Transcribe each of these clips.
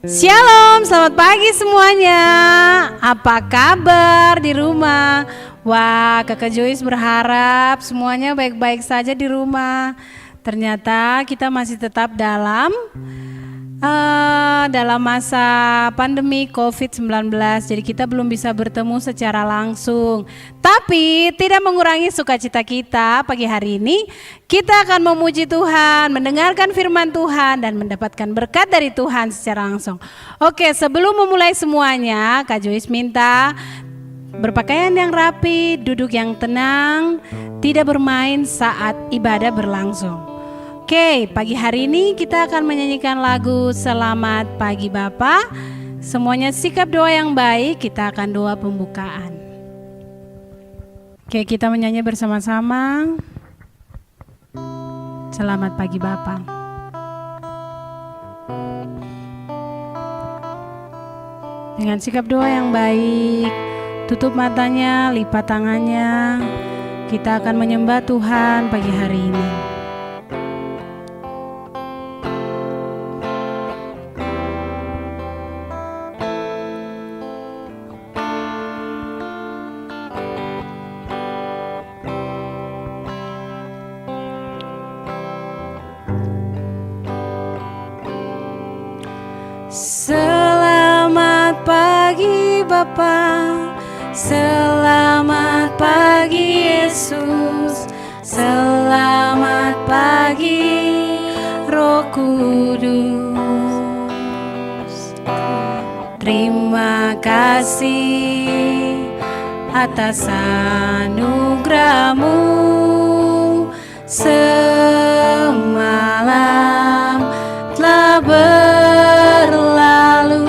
Shalom, selamat pagi semuanya. Apa kabar di rumah? Wah, Kakak Joyce berharap semuanya baik-baik saja di rumah. Ternyata kita masih tetap dalam masa pandemi COVID-19. Jadi kita belum bisa bertemu secara langsung. Tapi tidak mengurangi sukacita kita pagi hari ini. Kita akan memuji Tuhan, mendengarkan firman Tuhan dan mendapatkan berkat dari Tuhan secara langsung. Oke, sebelum memulai semuanya, Kak Joyce minta berpakaian yang rapi, duduk yang tenang, tidak bermain saat ibadah berlangsung. Oke, pagi hari ini kita akan menyanyikan lagu Selamat Pagi Bapa. Semuanya sikap doa yang baik, kita akan doa pembukaan. Oke, kita menyanyi bersama-sama. Selamat pagi Bapa. Dengan sikap doa yang baik, tutup matanya, lipat tangannya. Kita akan menyembah Tuhan pagi hari ini. Selamat pagi Bapa, selamat pagi Yesus, selamat pagi Roh Kudus. Terima kasih atas anugerah-Mu semalam telah berlalu.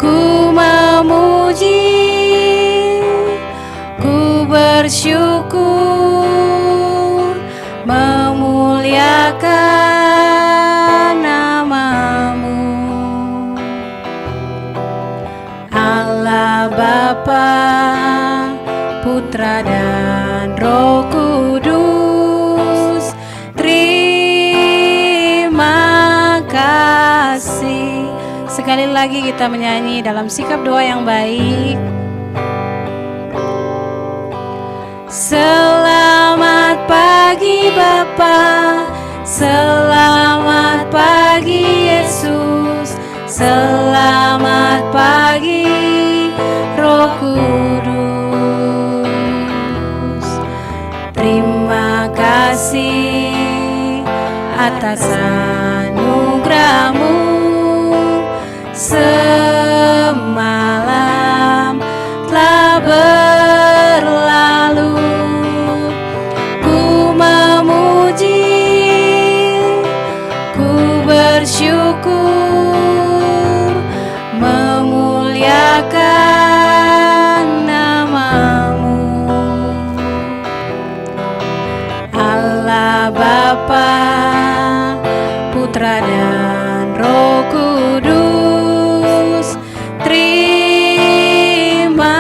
Ku memuji, ku bersyukur, memuliakan nama-Mu. Allah Bapa, Putra dan Roh Kudus, terima kasih. Sekali lagi kita menyanyi dalam sikap doa yang baik. Selamat pagi Bapa, selamat pagi Yesus, selamat pagi Roh Kudus. Terima kasih atas anugerah-Mu semalam telah berlalu. Ku memuji, ku bersyukur, memuliakan nama-Mu. Allah Bapa, Putra dan Roh Kudus, terima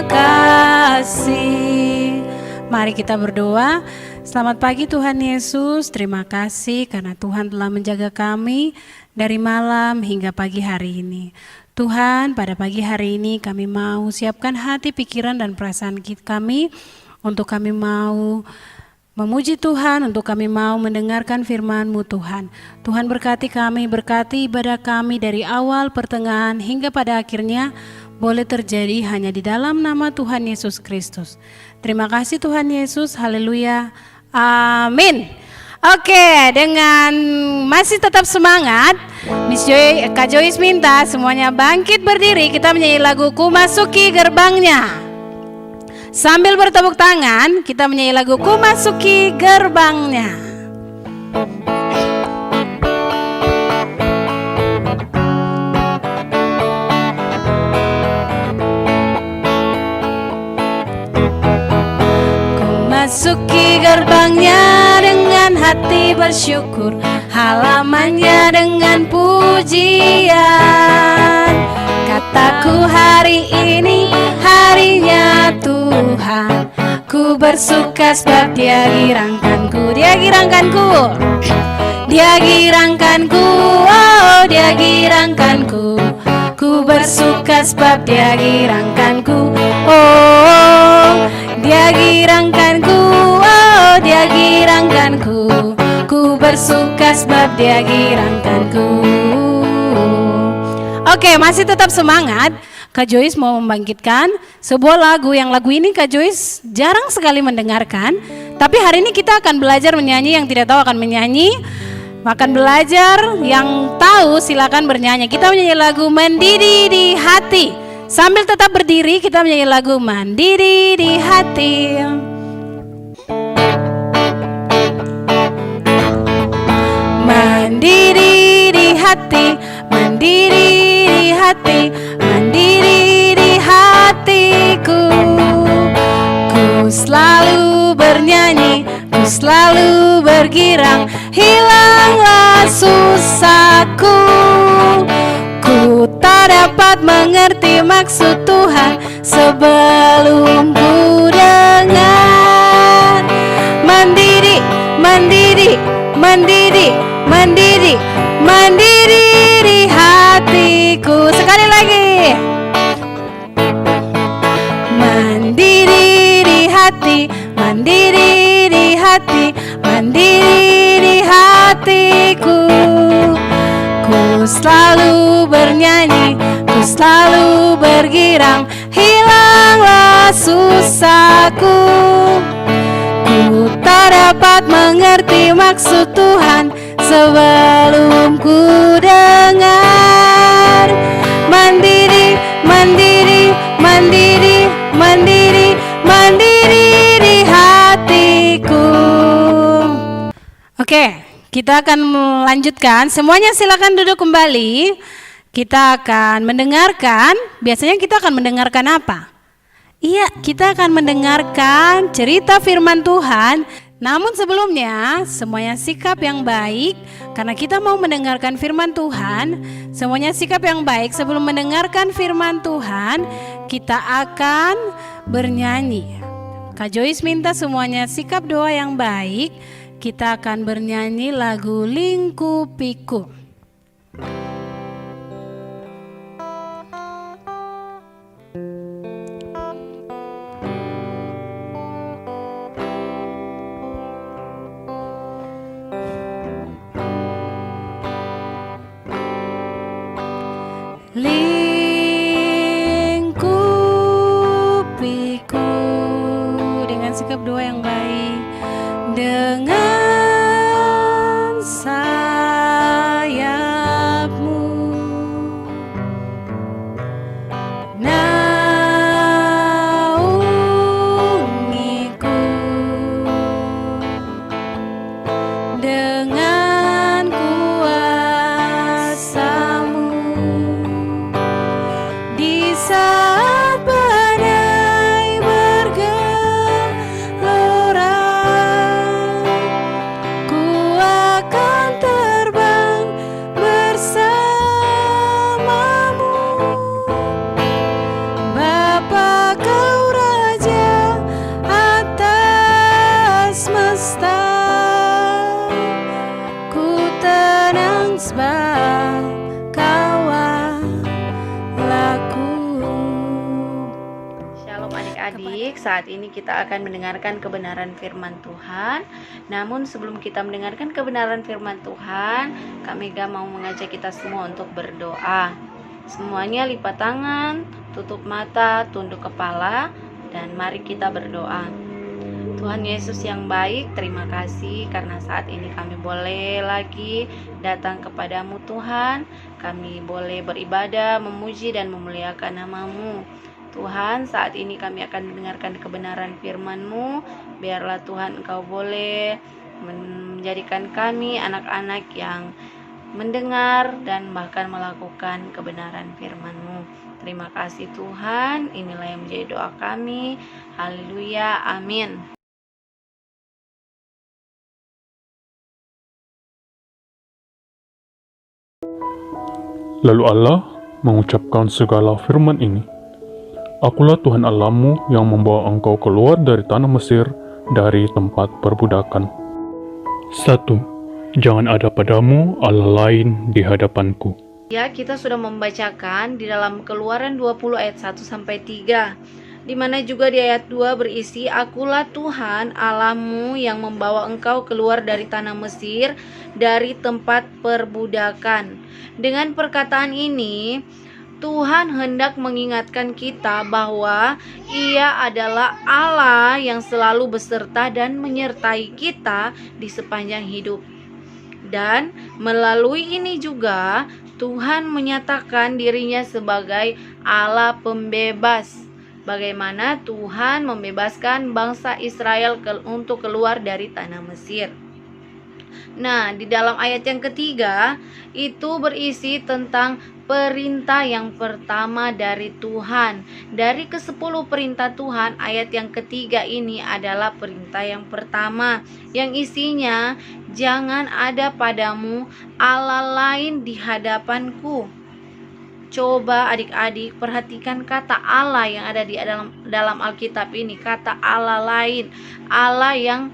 kasih. Mari kita berdoa. Selamat pagi Tuhan Yesus, terima kasih karena Tuhan telah menjaga kami dari malam hingga pagi hari ini. Tuhan, pada pagi hari ini kami mau siapkan hati, pikiran, dan perasaan kami untuk kami mau memuji Tuhan, untuk kami mau mendengarkan firman-Mu Tuhan. Tuhan berkati kami, berkati ibadah kami dari awal, pertengahan, hingga pada akhirnya boleh terjadi hanya di dalam nama Tuhan Yesus Kristus. Terima kasih Tuhan Yesus, haleluya, amin. Oke, dengan masih tetap semangat, Kak Joyce minta semuanya bangkit berdiri, kita menyanyi lagu Ku Masuki Gerbangnya. Sambil bertepuk tangan, kita menyanyi lagu Ku Masuki Gerbangnya. Ku masuki gerbangnya dengan hati bersyukur, halamannya dengan pujian. Kataku hari ini harinya Tuhan, ku bersuka sebab Dia girangkanku, Dia girangkanku. Dia girangkanku, oh dia girangkanku. Ku bersuka sebab dia girangkanku. Oh, dia girangkanku, oh dia girangkanku. Ku bersuka sebab dia girangkanku. Oke, masih tetap semangat. Kak Joyce mau membangkitkan sebuah lagu yang lagu ini Kak Joyce jarang sekali mendengarkan. Tapi hari ini kita akan belajar menyanyi, yang tidak tahu akan menyanyi. Akan belajar, yang tahu silakan bernyanyi. Kita menyanyi lagu Mendidih di Hati. Sambil tetap berdiri kita menyanyi lagu Mendidih di Hati. Mendidih di hati, mendidih di hati, mendidih di hatiku. Ku selalu bernyanyi, ku selalu bergirang, hilanglah susahku. Ku tak dapat mengerti maksud Tuhan sebelum ku dengar. Mendidih, mendidih, mendidih, mendidih, mendidih di hatiku. Sekali lagi. Mendidih di hati, mendidih di hati, mendidih di hatiku. Ku selalu bernyanyi, ku selalu bergirang, hilanglah susahku. Ku tak dapat mengerti maksud Tuhan sebelum ku dengar. Mendidih, mendidih, mendidih, mendidih, mendidih di hatiku. Oke, kita akan melanjutkan. Semuanya silakan duduk kembali. Kita akan mendengarkan. Biasanya kita akan mendengarkan apa? Iya, kita akan mendengarkan cerita firman Tuhan. Namun sebelumnya, semuanya sikap yang baik. Karena kita mau mendengarkan firman Tuhan, semuanya sikap yang baik. Sebelum mendengarkan firman Tuhan, kita akan bernyanyi. Kak Joyce minta semuanya sikap doa yang baik. Kita akan bernyanyi lagu Lingkupiku. Lingkupiku dengan sikap doa yang baik, dengan sayapmu naungiku, dengan kuasamu di saat badai bergelora. Ku akan terbang bersamamu. Bapa kau raja atas semesta, ku tenang sebab kau Allahku. Shalom adik-adik, saat ini kita akan mendengarkan kebenaran firman Tuhan. Namun sebelum kita mendengarkan kebenaran firman Tuhan, Kak Mega mau mengajak kita semua untuk berdoa. Semuanya lipat tangan, tutup mata, tunduk kepala, dan mari kita berdoa. Tuhan Yesus yang baik, terima kasih karena saat ini kami boleh lagi datang kepadamu Tuhan. Kami boleh beribadah, memuji dan memuliakan nama-Mu. Tuhan, saat ini kami akan mendengarkan kebenaran firman-Mu. Biarlah Tuhan Engkau boleh menjadikan kami anak-anak yang mendengar dan bahkan melakukan kebenaran firman-Mu. Terima kasih Tuhan, inilah yang menjadi doa kami. Haleluya, amin. Lalu Allah mengucapkan segala firman ini. Akulah Tuhan Allahmu yang membawa engkau keluar dari tanah Mesir, dari tempat perbudakan. 1. Jangan ada padamu Allah lain di hadapanku. Ya, kita sudah membacakan di dalam Keluaran 20 ayat 1 sampai 3. Di mana juga di ayat 2 berisi, "Akulah Tuhan Allahmu yang membawa engkau keluar dari tanah Mesir, dari tempat perbudakan." Dengan perkataan ini, Tuhan hendak mengingatkan kita bahwa Ia adalah Allah yang selalu beserta dan menyertai kita di sepanjang hidup. Dan melalui ini juga Tuhan menyatakan dirinya sebagai Allah pembebas. Bagaimana Tuhan membebaskan bangsa Israel untuk keluar dari tanah Mesir. Nah, di dalam ayat yang ketiga itu berisi tentang perintah yang pertama dari Tuhan. Dari ke-10 perintah Tuhan, ayat yang ketiga ini adalah perintah yang pertama, yang isinya, "Jangan ada padamu Allah lain di hadapanku." Coba adik-adik perhatikan kata Allah yang ada di dalam Alkitab ini, kata Allah lain, Allah yang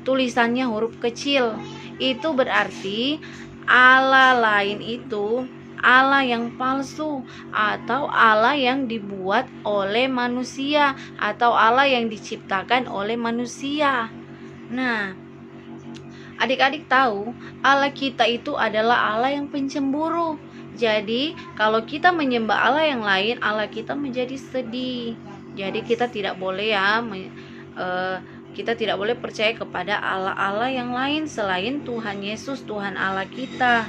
tulisannya huruf kecil. Itu berarti Allah lain itu Allah yang palsu, atau Allah yang dibuat oleh manusia, atau Allah yang diciptakan oleh manusia. Nah, adik-adik tahu Allah kita itu adalah Allah yang pencemburu. Jadi kalau kita menyembah Allah yang lain, Allah kita menjadi sedih. Jadi kita tidak boleh kita tidak boleh percaya kepada Allah-Allah yang lain selain Tuhan Yesus, Tuhan Allah kita.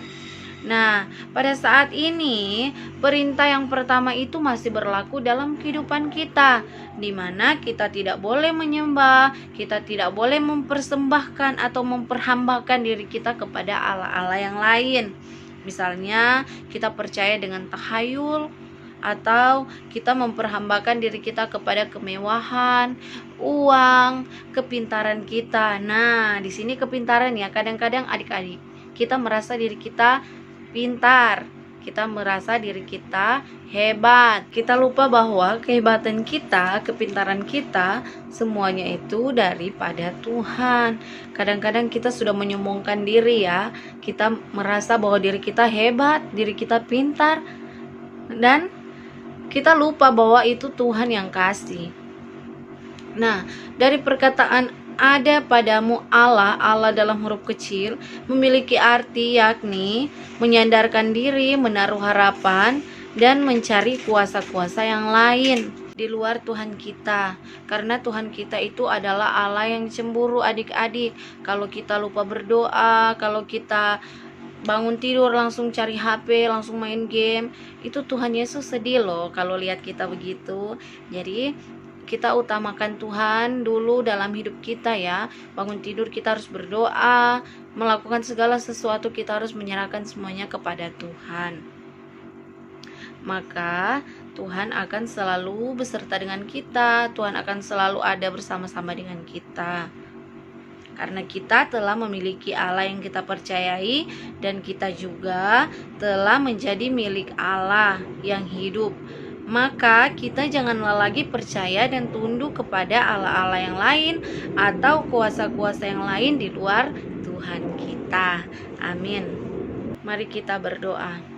Nah, pada saat ini perintah yang pertama itu masih berlaku dalam kehidupan kita, di mana kita tidak boleh menyembah, kita tidak boleh mempersembahkan atau memperhambakan diri kita kepada Allah-Allah yang lain. Misalnya kita percaya dengan tahayul, atau kita memperhambakan diri kita kepada kemewahan, uang, kepintaran kita. Nah, di sini kepintaran ya, kadang-kadang adik-adik kita merasa diri kita pintar, kita merasa diri kita hebat. Kita lupa bahwa kehebatan kita, kepintaran kita, semuanya itu daripada Tuhan. Kadang-kadang kita sudah menyombongkan diri ya, kita merasa bahwa diri kita hebat, diri kita pintar, dan kita lupa bahwa itu Tuhan yang kasih. Nah, dari perkataan ada padamu Allah, Allah dalam huruf kecil, memiliki arti yakni menyandarkan diri, menaruh harapan, dan mencari kuasa-kuasa yang lain di luar Tuhan kita. Karena Tuhan kita itu adalah Allah yang cemburu adik-adik. Kalau kita lupa berdoa, kalau kita bangun tidur langsung cari HP, langsung main game, itu Tuhan Yesus sedih loh kalau lihat kita begitu. Jadi kita utamakan Tuhan dulu dalam hidup kita ya. Bangun tidur kita harus berdoa, melakukan segala sesuatu kita harus menyerahkan semuanya kepada Tuhan. Maka Tuhan akan selalu beserta dengan kita, Tuhan akan selalu ada bersama-sama dengan kita. Karena kita telah memiliki Allah yang kita percayai, dan kita juga telah menjadi milik Allah yang hidup. Maka kita janganlah lagi percaya dan tunduk kepada Allah-Allah yang lain atau kuasa-kuasa yang lain di luar Tuhan kita. Amin. Mari kita berdoa.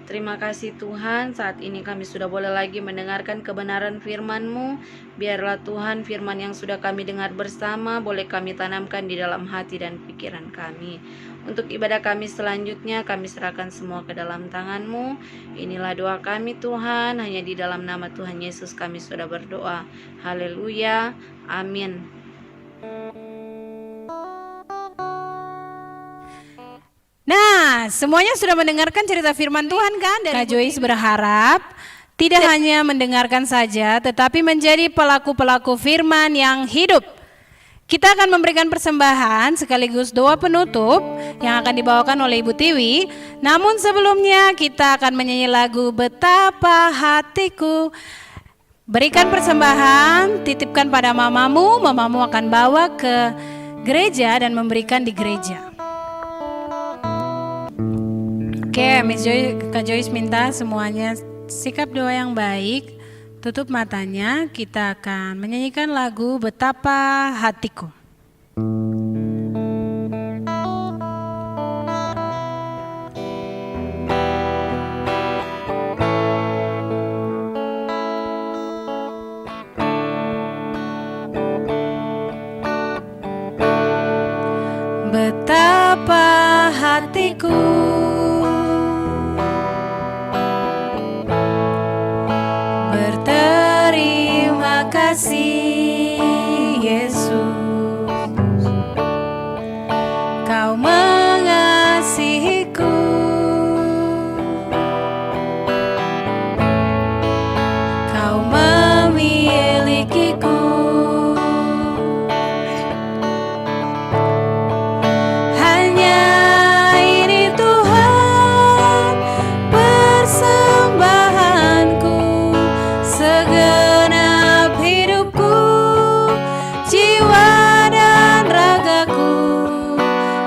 Terima kasih Tuhan, saat ini kami sudah boleh lagi mendengarkan kebenaran firman-Mu. Biarlah Tuhan firman yang sudah kami dengar bersama boleh kami tanamkan di dalam hati dan pikiran kami. Untuk ibadah kami selanjutnya, kami serahkan semua ke dalam tangan-Mu. Inilah doa kami Tuhan, hanya di dalam nama Tuhan Yesus kami sudah berdoa. Haleluya, amin. Nah, semuanya sudah mendengarkan cerita firman Tuhan kan? Kak Joyce berharap tidak hanya mendengarkan saja, tetapi menjadi pelaku-pelaku firman yang hidup. Kita akan memberikan persembahan sekaligus doa penutup yang akan dibawakan oleh Ibu Tiwi. Namun sebelumnya kita akan menyanyi lagu Betapa Hatiku. Berikan persembahan, titipkan pada mamamu, mamamu akan bawa ke gereja dan memberikan di gereja. Oke, Kak Joyce minta semuanya sikap doa yang baik, tutup matanya, kita akan menyanyikan lagu Betapa Hatiku. kasih Yesus, Kau mengasihiku. Kau memilikiku. Hanya ini Tuhan persembahanku, segenap hidupku, jiwa dan ragaku,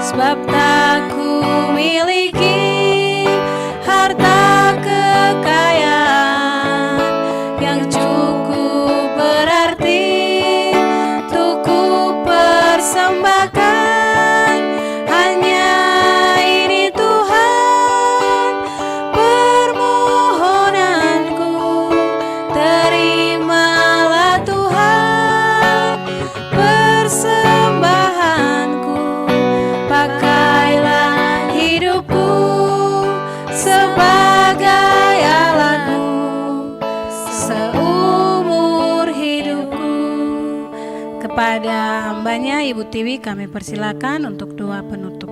sebab tak ku miliki harta kekayaan yang cukup berarti untuk ku persembahkan. Hanya ini Tuhan permohonanku, terimalah Tuhan persembahanku, pakailah hidupku sebagai alatmu seumur hidupku. Kepada hambanya Ibu Tiwi kami persilakan untuk doa penutup.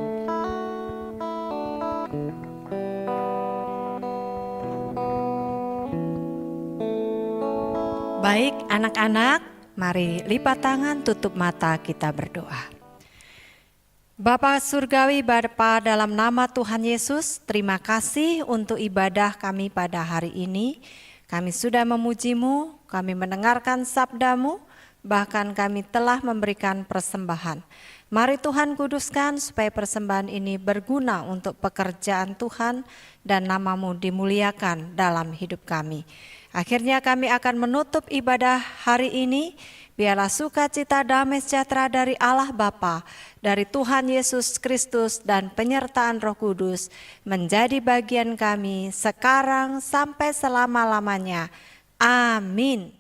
Baik anak-anak, mari lipat tangan, tutup mata, kita berdoa. Bapa Surgawi, Bapa, dalam nama Tuhan Yesus, terima kasih untuk ibadah kami pada hari ini. Kami sudah memuji-Mu, kami mendengarkan sabda-Mu, bahkan kami telah memberikan persembahan. Mari Tuhan kuduskan supaya persembahan ini berguna untuk pekerjaan Tuhan dan nama-Mu dimuliakan dalam hidup kami. Akhirnya kami akan menutup ibadah hari ini. Biarlah sukacita damai sejahtera dari Allah Bapa, dari Tuhan Yesus Kristus dan penyertaan Roh Kudus menjadi bagian kami sekarang sampai selama-lamanya. Amin.